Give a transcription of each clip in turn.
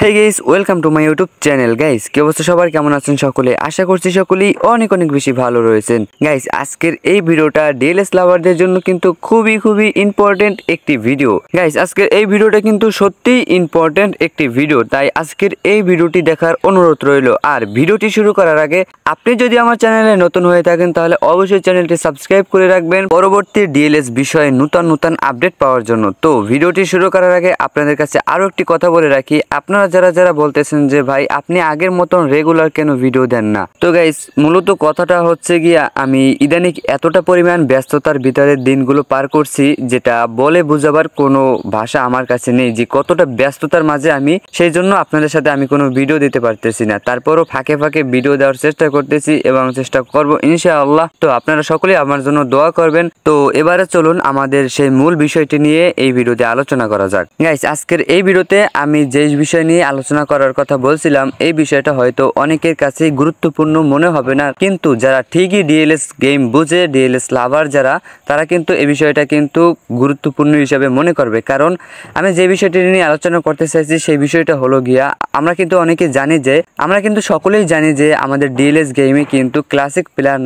Hey guys, welcome to my YouTube channel. Guys, কি অবস্থা সবার, কেমন আছেন সকলে? আশা করছি সকলেই অনেক অনেক বেশি ভালো রয়েছেন। গাইস, আজকের এই ভিডিওটা ডিএলএস লাভারদের জন্য কিন্তু খুবই ইম্পর্টেন্ট একটি ভিডিও। গাইস, আজকের এই ভিডিওটা কিন্তু সত্যিই ইম্পর্টেন্ট একটি ভিডিও, তাই আজকের এই ভিডিওটি দেখার অনুরোধ রইল। আর ভিডিওটি শুরু করার আগে আপনি যদি আমার চ্যানেলে নতুন হয়ে থাকেন তাহলে অবশ্যই চ্যানেলটি সাবস্ক্রাইব করে রাখবেন পরবর্তী ডিএলএস বিষয়ে নতুন আপডেট পাওয়ার জন্য। তো ভিডিওটি শুরু করার আগে আপনাদের কাছে আরো একটি কথা বলে রাখি, আপনারা যারা বলতেছেন যে ভাই আপনি আগের মতন রেগুলার কেন ভিডিও দেন না, তো গাইস মূলত কথাটা হচ্ছে গিয়া আমি ইদানিং এতটা পরিমাণ ব্যস্ততার ভিতরে দিনগুলো পার করছি যেটা বলে বোঝাবার কোনো ভাষা আমার কাছে নেই যে কতটা ব্যস্ততার মাঝে আমি, সেই জন্য আপনাদের সাথে আমি কোনো ভিডিও দিতে পারতেছি না। তারপরও ফাঁকে ভিডিও দেওয়ার চেষ্টা করতেছি এবং চেষ্টা করব ইনশাআল্লাহ। তো আপনারা সকলেই আমার জন্য দোয়া করবেন। তো এবারে চলুন আমাদের সেই মূল বিষয়টি নিয়ে এই ভিডিওতে আলোচনা করা যাক। গাইস, আজকের এই ভিডিওতে আমি যে বিষয় নিয়ে আলোচনা করার কথা বলছিলাম এই বিষয়টা হয়তো অনেকের কাছে গুরুত্বপূর্ণ মনে হবে না, কিন্তু যারা ঠিকই ডিএলএস গেম বুঝে, ডিএলএস লাভার যারা, তারা কিন্তু এই বিষয়টা কিন্তু গুরুত্বপূর্ণ হিসাবে মনে করবে। কারণ আমি যে বিষয়টি নিয়ে আলোচনা করতে চাইছি সেই বিষয়টা হলো গিয়া, আমরা কিন্তু অনেকে জানি যে, আমরা কিন্তু সকলেই জানি যে আমাদের ডিএলএস গেমে কিন্তু ক্লাসিক প্লেয়ার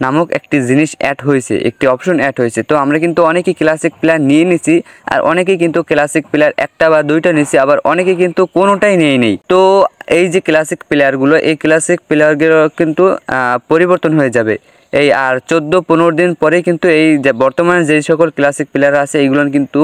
নামক একটি জিনিস অ্যাড হয়েছে, একটি অপশন অ্যাড হয়েছে। তো আমরা কিন্তু অনেকেই ক্লাসিক প্লেয়ার নিয়ে নিছি, আর অনেকেই কিন্তু ক্লাসিক প্লেয়ার একটা বা দুইটা নিছি, আবার অনেকে কিন্তু কোনোটাই নিয়ে নেই। তো এই যে ক্লাসিক প্লেয়ারগুলো, এই ক্লাসিক প্লেয়ারগুলো কিন্তু পরিবর্তন হয়ে যাবে এই আর 14-15 দিন পরে কিন্তু এই যে বর্তমানে যে সকল ক্লাসিক প্লেয়ার আছে এইগুলো কিন্তু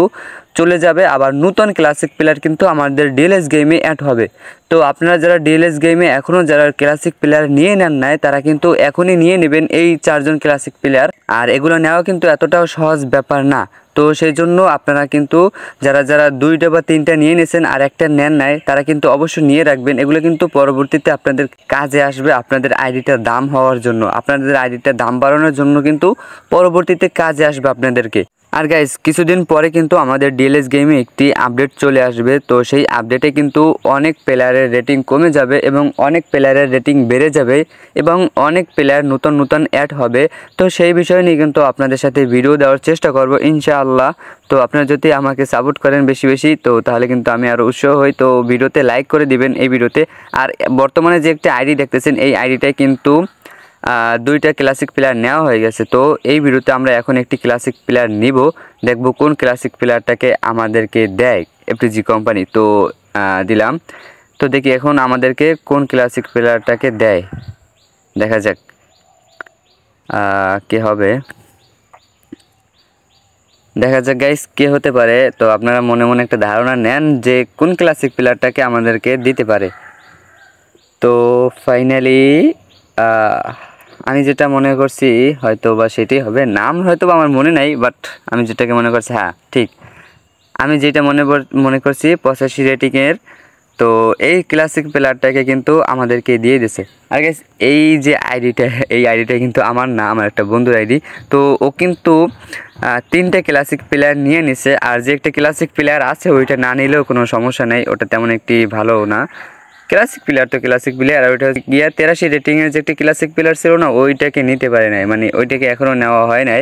চলে যাবে, আবার নতুন ক্লাসিক প্লেয়ার কিন্তু আমাদের ডিএলএস গেমে অ্যাড হবে। তো আপনারা যারা ডিএলএস গেমে এখনও যারা ক্লাসিক প্লেয়ার নিয়ে নেন নাই তারা কিন্তু এখনই নিয়ে নেবেন এই 4 জন ক্লাসিক প্লেয়ার। আর এগুলো নেওয়া কিন্তু এতটাও সহজ ব্যাপার না। তো সেই জন্য আপনারা কিন্তু যারা 2টা বা 3টা নিয়ে নিয়েছেন আর একটা নেন নাই তারা কিন্তু অবশ্যই নিয়ে রাখবেন। এগুলো কিন্তু পরবর্তীতে আপনাদের কাজে আসবে, আপনাদের আইডিটার দাম হওয়ার জন্য, আপনাদের আইডিটার দাম বাড়ানোর জন্য কিন্তু পরবর্তীতে কাজে আসবে আপনাদেরকে। আর গাইস, কিছুদিন পরে কিন্তু আমাদের ডিএলএস গেমে একটি আপডেট চলে আসবে। তো সেই আপডেটে কিন্তু অনেক প্লেয়ারের রেটিং কমে যাবে এবং অনেক প্লেয়ারের রেটিং বেড়ে যাবে এবং অনেক প্লেয়ার নতুন অ্যাড হবে। তো সেই বিষয় নিয়ে কিন্তু আপনাদের সাথে ভিডিও দেওয়ার চেষ্টা করব ইনশাআল্লাহ। তো আপনারা যদি আমাকে সাপোর্ট করেন বেশি তো তাহলে কিন্তু আমি আরও উৎসাহ হই। তো ভিডিওতে লাইক করে দিবেন এই ভিডিওতে। আর বর্তমানে যে একটা আইডি দেখতেছেন এই আইডিটাই কিন্তু 2টা ক্লাসিক প্লেয়ার নেওয়া হয়ে গেছে। তো এই ভিডিওতে আমরা এখন একটি ক্লাসিক প্লেয়ার নিব, দেখব কোন ক্লাসিক প্লেয়ারটাকে আমাদেরকে দেয় এফটিজি কোম্পানি। তো দিলাম, তো দেখি এখন আমাদেরকে কোন ক্লাসিক প্লেয়ারটাকে দেয়, দেখা যাক কে হবে, দেখা যাক গাইস কে হতে পারে। তো আপনারা মনে একটা ধারণা নেন যে কোন ক্লাসিক প্লেয়ারটাকে আমাদেরকে দিতে পারে। তো ফাইনালি আমি যেটা মনে করছি হয়তো বা সেটাই হবে, নাম হয়তো বা আমার মনে নাই, বাট আমি যেটাকে মনে করছি, হ্যাঁ ঠিক, আমি যেটা মনে করছি 85 রেটিংয়ের। তো এই ক্লাসিক প্লেয়ারটাকে কিন্তু আমাদেরকে দিয়ে দিছে। আর গাইস, এই যে আইডিটা কিন্তু আমার না, আমার একটা বন্ধুর আইডি। তো ও কিন্তু 3টে ক্লাসিক প্লেয়ার নিয়ে নিছে, আর যে একটা ক্লাসিক প্লেয়ার আছে ওইটা না নিলেও কোনো সমস্যা নেই, ওটা তেমন একটি ভালো না। ক্লাসিক প্লেয়ার তো ক্লাসিক প্লেয়ার, আর ওইটা গিয়া 83 রেটিংয়ের যে একটা ক্লাসিক প্লেয়ার ছিল না, ওইটাকে নিতে পারে নাই, মানে ওইটাকে এখনও নেওয়া হয় নাই,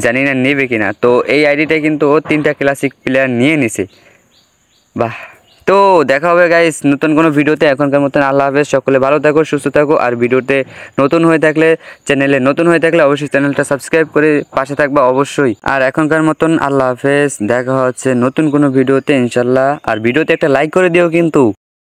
জানি না নেবে কিনা। তো এই আইডিটা কিন্তু ও 3টা ক্লাসিক প্লেয়ার নিয়ে নিছে। বাহ! তো দেখা হবে গাইস নতুন কোনো ভিডিওতে। এখনকার মতন আল্লাহ হাফেজ, সকলে ভালো থাকো, সুস্থ থাকো। আর ভিডিওতে চ্যানেলে নতুন হয়ে থাকলে অবশ্যই চ্যানেলটা সাবস্ক্রাইব করে পাশে থাকবা অবশ্যই। আর এখনকার মতন আল্লাহ হাফেজ, দেখা হচ্ছে নতুন কোনো ভিডিওতে ইনশাল্লাহ। আর ভিডিওতে একটা লাইক করে দিও কিন্তু।